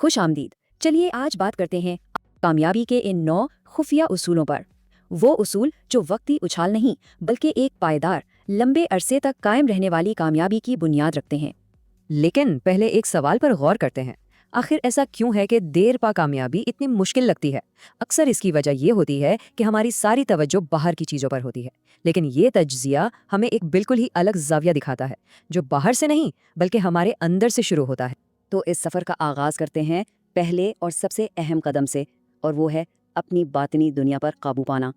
खुश आमदीद। चलिए आज बात करते हैं कामयाबी के इन 9 खुफिया उसूलों पर। वो उसूल जो वक्ती उछाल नहीं बल्कि एक पायदार, लंबे अरसे तक कायम रहने वाली कामयाबी की बुनियाद रखते हैं। लेकिन पहले एक सवाल पर गौर करते हैं। आखिर ऐसा क्यों है कि देर पा कामयाबी इतनी मुश्किल लगती है? अक्सर इसकी वजह ये होती है कि हमारी सारी तवज्जो बाहर की चीज़ों पर होती है। लेकिन ये तज्जिया हमें एक बिल्कुल ही अलग ज़ाविया दिखाता है, जो बाहर से नहीं बल्कि हमारे अंदर से शुरू होता है। तो इस सफ़र का आगाज़ करते हैं पहले और सबसे अहम कदम से, और वो है अपनी बातिनी दुनिया पर काबू पाना।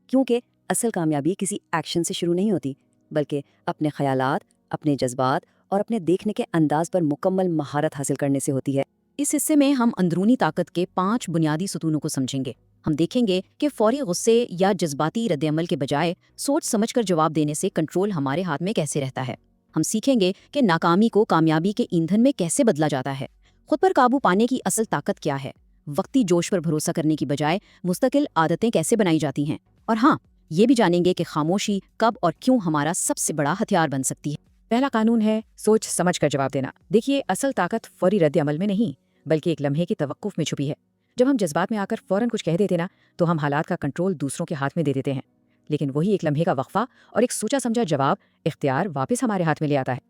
क्योंकि असल कामयाबी किसी एक्शन से शुरू नहीं होती, बल्कि अपने ख्यालात, अपने जज्बात और अपने देखने के अंदाज पर मुकम्मल महारत हासिल करने से होती है। इस हिस्से में हम अंदरूनी ताकत के 5 बुनियादी सुतूनों को समझेंगे। हम देखेंगे कि फौरी गुस्से या जज्बाती रद्द-ए-अमल के बजाय सोच समझकर जवाब देने से कंट्रोल हमारे हाथ में कैसे रहता है। हम सीखेंगे कि नाकामी को कामयाबी के ईंधन में कैसे बदला जाता है। खुद पर काबू पाने की असल ताकत क्या है। वक्ती जोश पर भरोसा करने की बजाय मुस्तकिल आदतें कैसे बनाई जाती हैं। और हाँ, ये भी जानेंगे कि खामोशी कब और क्यों हमारा सबसे बड़ा हथियार बन सकती है। पहला कानून है सोच समझ कर जवाब देना। देखिए, असल ताकत फौरी रद्द अमल में नहीं बल्कि एक लम्हे की तवक्कुफ में छुपी है। जब हम जज्बात में आकर फौरन कुछ कह देते ना, तो हम हालात का कंट्रोल दूसरों के हाथ में दे देते हैं। लेकिन वही एक लम्हे का वक्फा और एक सोचा समझा जवाब इख्तियार वापस हमारे हाथ में ले आता है।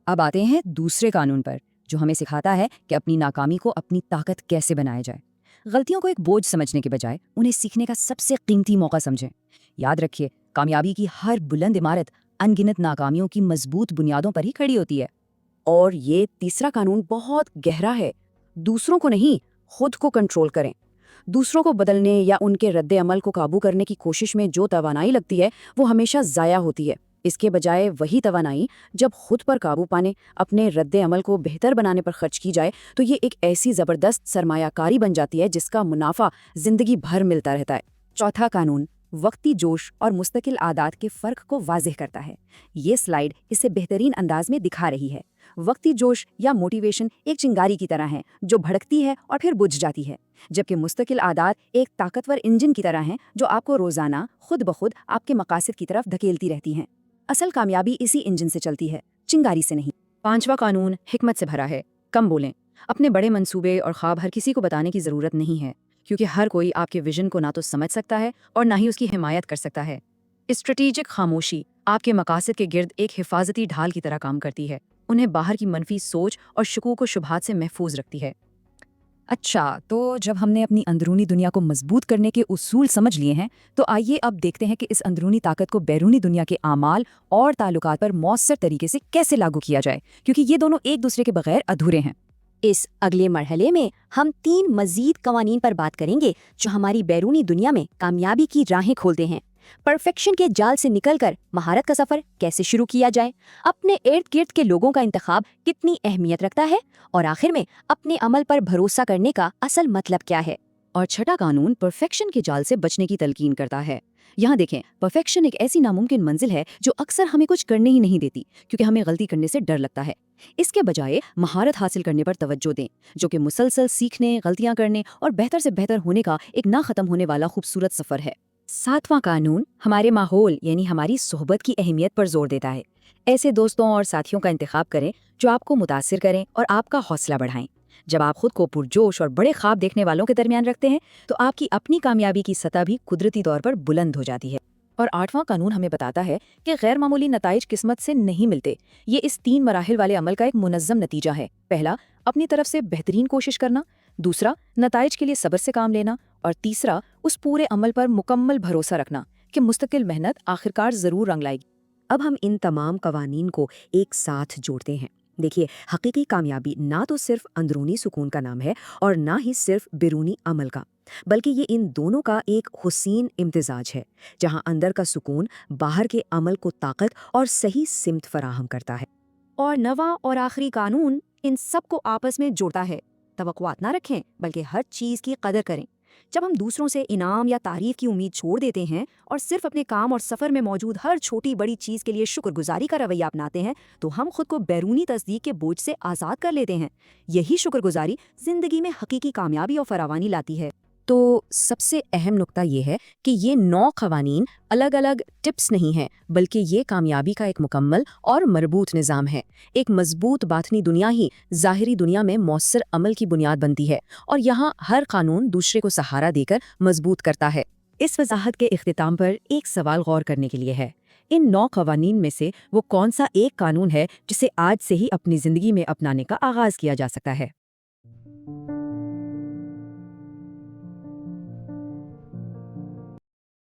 अब आते हैं दूसरे कानून पर, जो हमें सिखाता है कि अपनी नाकामी को अपनी ताकत कैसे बनाया जाए। गलतियों को एक बोझ समझने के बजाय उन्हें सीखने का सबसे कीमती मौका समझें। याद रखिए, कामयाबी की हर बुलंद इमारत अनगिनत नाकामियों की मजबूत बुनियादों पर ही खड़ी होती है। और ये तीसरा कानून बहुत गहरा है। दूसरों को नहीं, खुद को कंट्रोल करें। दूसरों को बदलने या उनके रद्द अमल को काबू करने की कोशिश में जो तवानाई लगती है, वो हमेशा ज़ाया होती है। इसके बजाय वही तवानाई जब खुद पर काबू पाने, अपने रद्द अमल को बेहतर बनाने पर खर्च की जाए, तो ये एक ऐसी ज़बरदस्त सरमायाकारी बन जाती है जिसका मुनाफा ज़िंदगी भर मिलता रहता है। चौथा कानून वक्ती जोश और मुस्तकिल आदात के फ़र्क को वाज़ेह करता है। ये स्लाइड इसे बेहतरीन अंदाज में दिखा रही है। वक्ती जोश या मोटिवेशन एक चिंगारी की तरह है जो भड़कती है और फिर बुझ जाती है, जबकि मुस्तकिल आदात एक ताकतवर इंजन की तरह हैं जो आपको रोज़ाना खुद ब खुद आपके मकासद की तरफ धकेलती रहती हैं। असल कामयाबी इसी इंजन से चलती है, चिंगारी से नहीं। पांचवा कानून हिकमत से भरा है। कम बोलें। अपने बड़े मंसूबे और ख्वाब हर किसी को बताने की ज़रूरत नहीं है, क्योंकि हर कोई आपके विजन को ना तो समझ सकता है और ना ही उसकी हिमायत कर सकता है। स्ट्रेटेजिक खामोशी आपके मकासद के गिर्द एक हिफाजती ढाल की तरह काम करती है, उन्हें बाहर की मनफी सोच और शकूक व शुबहात से महफूज रखती है। अच्छा, तो जब हमने अपनी अंदरूनी दुनिया को मजबूत करने के उसूल समझ लिए हैं, तो आइए अब देखते हैं कि इस अंदरूनी ताकत को बैरूनी दुनिया के आमाल और ताल्लुकात पर मौसर तरीके से कैसे लागू किया जाए, क्योंकि ये दोनों एक दूसरे के बगैर अधूरे हैं। इस अगले मरहले में हम 3 मजीद कवानीन पर बात करेंगे जो हमारी बैरूनी दुनिया में कामयाबी की राहें खोलते हैं। परफेक्शन के जाल से निकलकर महारत का सफर कैसे शुरू किया जाए, अपने इर्द गिर्द के लोगों का इंतखाब कितनी अहमियत रखता है, और आखिर में अपने अमल पर भरोसा करने का असल मतलब क्या है। और छठा कानून परफेक्शन के जाल से बचने की तलकीन करता है। यहाँ देखें, परफेक्शन एक ऐसी नामुमकिन मंजिल है जो अक्सर हमें कुछ करने ही नहीं देती, क्योंकि हमें गलती करने से डर लगता है। इसके बजाय महारत हासिल करने पर तवज्जो दें, जो कि मुसलसल सीखने, गलतियां करने और बेहतर से बेहतर होने का एक ना खत्म होने वाला खूबसूरत सफर है। सातवां कानून हमारे माहौल यानी हमारी सोहबत की अहमियत पर जोर देता है। ऐसे दोस्तों और साथियों का इंतखाब करें जो आपको मुतासिर करें और आपका हौसला बढ़ाएं। जब आप खुद को पुरजोश और बड़े ख्वाब देखने वालों के दरमियान रखते हैं, तो आपकी अपनी कामयाबी की सतह भी कुदरती तौर पर बुलंद हो जाती है। और आठवां कानून हमें बताता है कि गैर मामूली नताइज किस्मत से नहीं मिलते। ये इस 3 मराहिल वाले अमल का एक मुनज़्ज़म नतीजा है। पहला, अपनी तरफ से बेहतरीन कोशिश करना। दूसरा, नताइज के लिए सब्र से काम लेना। और तीसरा, उस पूरे अमल पर मुकम्मल भरोसा रखना कि मुस्तकिल मेहनत आखिरकार ज़रूर रंग लाएगी। अब हम इन तमाम कवानीन को एक साथ जोड़ते हैं। देखिए, हकीकी कामयाबी ना तो सिर्फ अंदरूनी सुकून का नाम है और ना ही सिर्फ बैरूनी अमल का, बल्कि ये इन दोनों का एक हुसीन इम्तिजाज है, जहां अंदर का सुकून बाहर के अमल को ताकत और सही सिमत फराहम करता है। और नवा और आखिरी कानून इन सब को आपस में जोड़ता है। तवक्कुआत ना रखें, बल्कि हर चीज़ की कदर करें। जब हम दूसरों से इनाम या तारीफ की उम्मीद छोड़ देते हैं और सिर्फ अपने काम और सफ़र में मौजूद हर छोटी बड़ी चीज़ के लिए शुक्रगुजारी का रवैया अपनाते हैं, तो हम खुद को बैरूनी तस्दीक के बोझ से आज़ाद कर लेते हैं। यही शुक्रगुजारी ज़िंदगी में हकीकी कामयाबी और फरावानी लाती है। تو سب سے اہم نقطہ یہ ہے کہ یہ 9 قوانین الگ الگ ٹپس نہیں ہیں، بلکہ یہ کامیابی کا ایک مکمل اور مربوط نظام ہے۔ ایک مضبوط باطنی دنیا ہی ظاہری دنیا میں مؤثر عمل کی بنیاد بنتی ہے، اور یہاں ہر قانون دوسرے کو سہارا دے کر مضبوط کرتا ہے۔ اس وضاحت کے اختتام پر ایک سوال غور کرنے کے لیے ہے۔ ان 9 قوانین میں سے وہ کون سا ایک قانون ہے جسے آج سے ہی اپنی زندگی میں اپنانے کا آغاز کیا جا سکتا ہے؟